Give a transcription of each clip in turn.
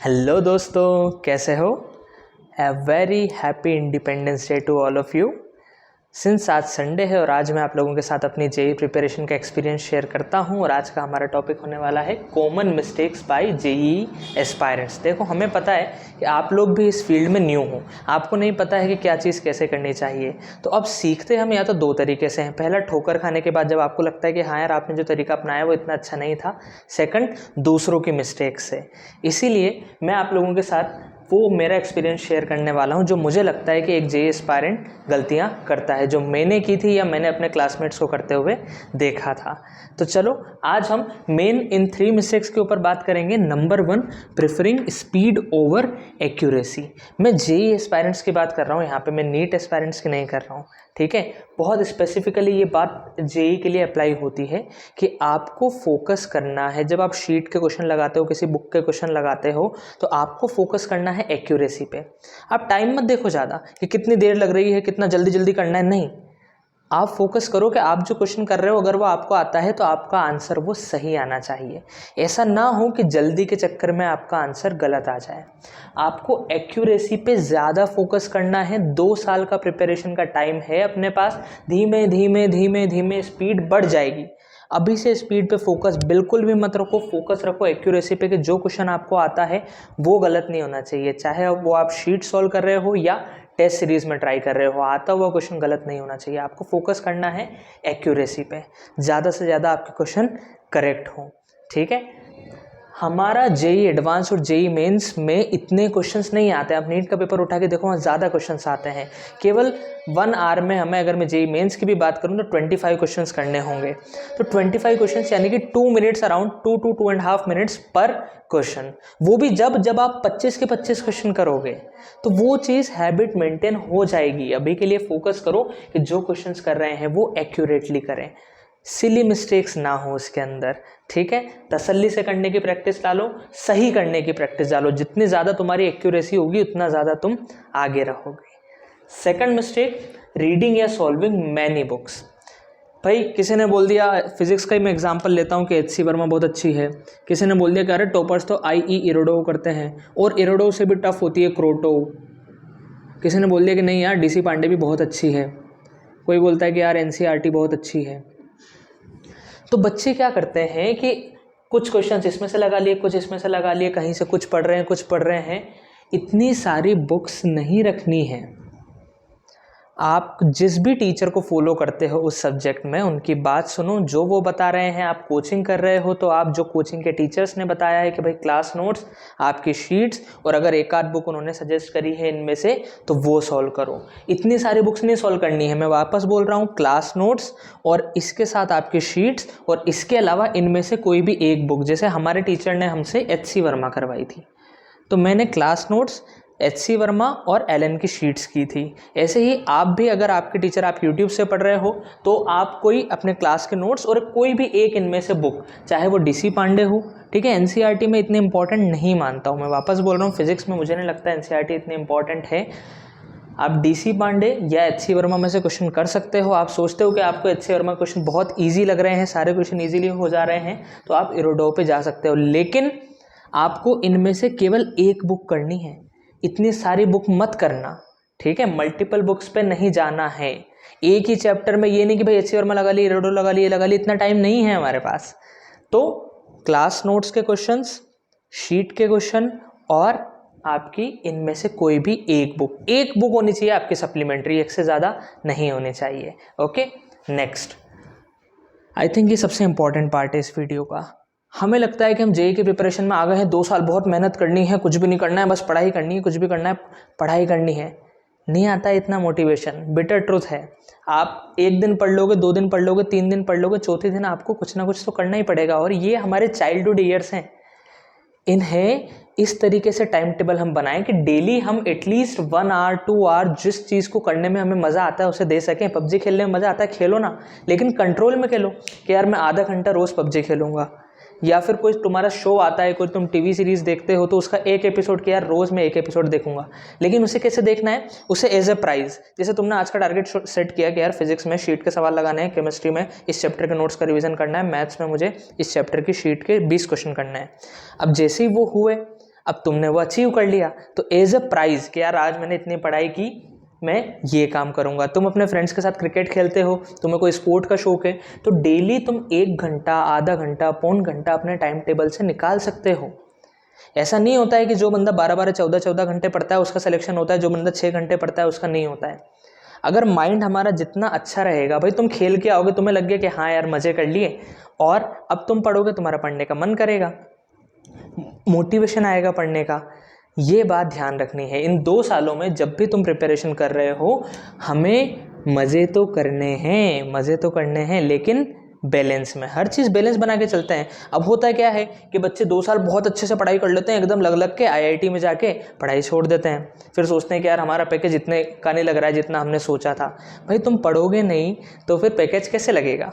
Hello दोस्तों, कैसे हो? A very happy independence day to all of you. Since आज संडे है और आज मैं आप लोगों के साथ अपनी जेई प्रिपरेशन का एक्सपीरियंस शेयर करता हूं और आज का हमारा टॉपिक होने वाला है common mistakes by JEE aspirants. देखो, हमें पता है कि आप लोग भी इस फील्ड में न्यू हो, आपको नहीं पता है कि क्या चीज़ कैसे करनी चाहिए। तो अब सीखते हम या तो दो तरीके से हैं। पहला, ठोकर खाने के बाद जब आपको लगता है कि हाँ यार, आपने जो तरीका अपनाया वो इतना अच्छा नहीं था। सेकंड, दूसरों की मिस्टेक से। इसीलिए मैं आप लोगों के साथ वो मेरा एक्सपीरियंस शेयर करने वाला हूँ जो मुझे लगता है कि एक जेई एस्पायरेंट गलतियाँ करता है, जो मैंने की थी या मैंने अपने क्लासमेट्स को करते हुए देखा था। तो चलो, आज हम मेन इन 3 मिस्टेक्स के ऊपर बात करेंगे। Number 1, preferring speed over accuracy. मैं जेई एस्पायरेंट्स की बात कर रहा हूँ यहाँ पे, मैं नीट एस्पायरेंट्स की नहीं कर रहा हूँ, ठीक है। बहुत स्पेसिफिकली ये बात जेई के लिए अप्लाई होती है कि आपको फोकस करना है। जब आप शीट के क्वेश्चन लगाते हो, किसी बुक के क्वेश्चन लगाते हो, तो आपको फोकस करना है एक्यूरेसी पे। आप टाइम मत देखो ज़्यादा कि कितनी देर लग रही है, कितना जल्दी जल्दी करना है, नहीं। आप फोकस करो कि आप जो क्वेश्चन कर रहे हो अगर वो आपको आता है तो आपका आंसर वो सही आना चाहिए। ऐसा ना हो कि जल्दी के चक्कर में आपका आंसर गलत आ जाए। आपको एक्यूरेसी पे ज़्यादा फोकस करना है। 2 साल का प्रिपरेशन का टाइम है अपने पास। धीमे धीमे धीमे धीमे स्पीड बढ़ जाएगी। अभी से स्पीड पे फोकस बिल्कुल भी मत रखो। फोकस रखो एक्यूरेसी पे कि जो क्वेश्चन आपको आता है वो गलत नहीं होना चाहिए। चाहे वो आप शीट सॉल्व कर रहे हो या टेस्ट सीरीज में ट्राई कर रहे हो, आता हुआ क्वेश्चन गलत नहीं होना चाहिए। आपको फोकस करना है एक्यूरेसी पे, ज़्यादा से ज़्यादा आपके क्वेश्चन करेक्ट हो, ठीक है। हमारा जेई एडवांस और जेई मेंस में इतने क्वेश्चंस नहीं आते। आप नीट का पेपर उठा के देखो, वहाँ ज़्यादा क्वेश्चंस आते हैं। केवल 1 आवर में हमें, अगर मैं जेई मेंस की भी बात करूँ तो 25 क्वेश्चंस करने होंगे। तो 25 क्वेश्चंस यानी कि 2 मिनट्स, अराउंड 2 to 2.5 मिनट्स पर क्वेश्चन। वो भी जब आप 25 के 25 क्वेश्चन करोगे तो वो चीज़ हैबिट मेंटेन हो जाएगी। अभी के लिए फोकस करो कि जो क्वेश्चंस कर रहे हैं वो एक्यूरेटली करें, सिली मिस्टेक्स ना हो उसके अंदर, ठीक है। तसल्ली से करने की प्रैक्टिस डालो, सही करने की प्रैक्टिस डालो। जितनी ज़्यादा तुम्हारी एक्यूरेसी होगी उतना ज़्यादा तुम आगे रहोगे। सेकंड मिस्टेक, रीडिंग या सॉल्विंग मैनी बुक्स। भाई, किसी ने बोल दिया, फिजिक्स का ही मैं एग्जांपल लेता हूँ कि एचसी वर्मा बहुत अच्छी है। किसी ने बोल दिया कि अरे टॉपर्स तो आईई इरोडो करते हैं और इरोडो से भी टफ होती है क्रोटो। किसी ने बोल दिया कि नहीं यार, डीसी पांडे भी बहुत अच्छी है। कोई बोलता है कि यार एनसीईआरटी बहुत अच्छी है। तो बच्चे क्या करते हैं कि कुछ क्वेश्चंस इसमें से लगा लिए, कुछ इसमें से लगा लिए, कहीं से कुछ पढ़ रहे हैं, कुछ पढ़ रहे हैं। इतनी सारी बुक्स नहीं रखनी है। आप जिस भी टीचर को फॉलो करते हो उस सब्जेक्ट में, उनकी बात सुनो, जो वो बता रहे हैं। आप कोचिंग कर रहे हो तो आप जो कोचिंग के टीचर्स ने बताया है कि भाई क्लास नोट्स, आपकी शीट्स, और अगर एक आध बुक उन्होंने सजेस्ट करी है इनमें से तो वो सॉल्व करो। इतनी सारी बुक्स नहीं सॉल्व करनी है। मैं वापस बोल रहा हूँ, क्लास नोट्स और इसके साथ आपकी शीट्स, और इसके अलावा इनमें से कोई भी एक बुक। जैसे हमारे टीचर ने हमसे एचसी वर्मा करवाई थी तो मैंने क्लास नोट्स, एचसी वर्मा और एलन की शीट्स की थी। ऐसे ही आप भी, अगर आपके टीचर, आप यूट्यूब से पढ़ रहे हो तो आप कोई अपने क्लास के नोट्स और कोई भी एक इनमें से बुक, चाहे वो डीसी पांडे हो, ठीक है। एनसीईआरटी में इतने इंपॉर्टेंट नहीं मानता हूँ, मैं वापस बोल रहा हूँ, फिजिक्स में मुझे नहीं लगता एनसीईआरटी इतनी इंपॉर्टेंट है। आप डीसी पांडे या एचसी वर्मा में से क्वेश्चन कर सकते हो। आप सोचते हो कि आपको एचसी वर्मा क्वेश्चन बहुत ईजी लग रहे हैं, सारे क्वेश्चन ईजीली हो जा रहे हैं, तो आप इरोडो पे जा सकते हो। लेकिन आपको इनमें से केवल एक बुक करनी है, इतनी सारी बुक मत करना, ठीक है। मल्टीपल बुक्स पे नहीं जाना है। एक ही चैप्टर में, ये नहीं कि भाई एचसी वर्मा लगा ली, इरोडो लगा ली, लगा ली, इतना टाइम नहीं है हमारे पास। तो क्लास नोट्स के क्वेश्चंस, शीट के क्वेश्चन, और आपकी इनमें से कोई भी एक बुक होनी चाहिए आपकी सप्लीमेंट्री, एक से ज़्यादा नहीं होनी चाहिए। Okay, next. आई थिंक ये सबसे इंपॉर्टेंट पार्ट है इस वीडियो का। हमें लगता है कि हम जेई के प्रिपरेशन में आ गए हैं, 2 साल बहुत मेहनत करनी है, कुछ भी नहीं करना है, बस पढ़ाई करनी है, कुछ भी करना है, पढ़ाई करनी है। नहीं आता है इतना मोटिवेशन। बिटर ट्रुथ है, आप 1 दिन पढ़ लोगे, 2 दिन पढ़ लोगे, 3 दिन पढ़ लोगे, चौथे दिन आपको कुछ ना कुछ तो करना ही पड़ेगा। और ये हमारे चाइल्डहुड ईयर्स हैं, इन्हें इस तरीके से टाइम टेबल हम बनाएं कि डेली हम एटलीस्ट 1 आवर 2 आवर जिस चीज़ को करने में हमें मज़ा आता है उसे दे सकें। पबजी खेलने में मज़ा आता है, खेलो ना, लेकिन कंट्रोल में खेलो कि यार मैं आधा घंटा रोज़ पबजी खेलूँगा। या फिर कोई तुम्हारा शो आता है, कोई तुम टीवी सीरीज़ देखते हो तो उसका एक एपिसोड, कि यार रोज़ मैं एक एपिसोड देखूंगा। लेकिन उसे कैसे देखना है? उसे एज ए प्राइज़। जैसे तुमने आज का टारगेट सेट किया कि यार फिजिक्स में शीट के सवाल लगाने हैं, केमिस्ट्री में इस चैप्टर के नोट्स का रिवीजन करना है, मैथ्स में मुझे इस चैप्टर की शीट के 20 क्वेश्चन करना है। अब जैसे ही वो हुए, अब तुमने वो अचीव कर लिया, तो एज अ प्राइज़ कि यार आज मैंने इतनी पढ़ाई की, मैं ये काम करूँगा। तुम अपने फ्रेंड्स के साथ क्रिकेट खेलते हो, तुम्हें कोई स्पोर्ट का शौक है, तो डेली तुम 1 घंटा, आधा घंटा, पौन घंटा अपने टाइम टेबल से निकाल सकते हो। ऐसा नहीं होता है कि जो बंदा 12-12, 14-14 घंटे पढ़ता है उसका सिलेक्शन होता है, जो बंदा 6 घंटे पढ़ता है उसका नहीं होता है। अगर माइंड हमारा जितना अच्छा रहेगा, भाई तुम खेल के आओगे, तुम्हें लग गया कि हाँ यार मज़े कर लिए, और अब तुम पढ़ोगे, तुम्हारा पढ़ने का मन करेगा, मोटिवेशन आएगा पढ़ने का। ये बात ध्यान रखनी है। इन 2 सालों में जब भी तुम प्रिपरेशन कर रहे हो, हमें मज़े तो करने हैं, लेकिन बैलेंस में, हर चीज़ बैलेंस बना के चलते हैं। अब होता है क्या है कि बच्चे 2 साल बहुत अच्छे से पढ़ाई कर लेते हैं, एकदम लग लग के IIT में जाके पढ़ाई छोड़ देते हैं, फिर सोचते हैं कि यार हमारा पैकेज इतने का नहीं लग रहा है जितना हमने सोचा था। भाई तुम पढ़ोगे नहीं तो फिर पैकेज कैसे लगेगा?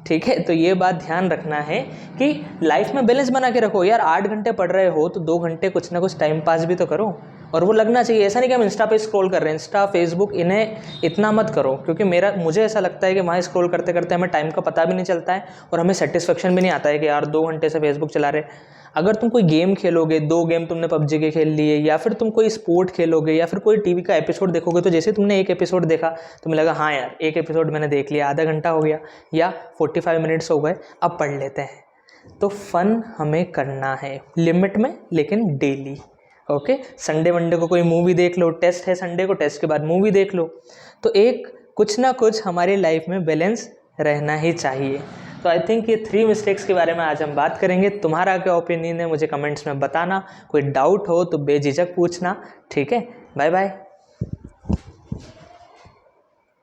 ठीक है, तो ये बात ध्यान रखना है कि लाइफ में बैलेंस बना के रखो। यार 8 घंटे पढ़ रहे हो तो 2 घंटे कुछ ना कुछ टाइम पास भी तो करो, और वो लगना चाहिए। ऐसा नहीं कि हम इंस्टा पे स्क्रॉल कर रहे हैं, इंस्टा, फेसबुक, इन्हें इतना मत करो, क्योंकि मुझे ऐसा लगता है कि वहाँ स्क्रॉल करते करते हमें टाइम का पता भी नहीं चलता है और हमें सेटिस्फेक्शन भी नहीं आता है कि यार 2 घंटे से फेसबुक चला रहे। अगर तुम कोई गेम खेलोगे, 2 गेम तुमने PUBG के खेल लिए, या फिर तुम कोई स्पोर्ट खेलोगे, या फिर कोई टीवी का एपिसोड देखोगे, तो जैसे तुमने एक एपिसोड देखा, तुम्हें लगा हाँ यार एक एपिसोड मैंने देख लिया, आधा घंटा हो गया या 45 मिनट्स हो गए, अब पढ़ लेते हैं। तो फन हमें करना है लिमिट में, लेकिन डेली। ओके, संडे वनडे को कोई मूवी देख लो, टेस्ट है संडे को, टेस्ट के बाद मूवी देख लो। तो एक कुछ ना कुछ हमारी लाइफ में बैलेंस रहना ही चाहिए। तो आई थिंक ये 3 मिस्टेक्स के बारे में आज हम बात करेंगे। तुम्हारा क्या ओपिनियन है मुझे कमेंट्स में बताना, कोई डाउट हो तो बेझिझक पूछना। ठीक है, बाय बाय।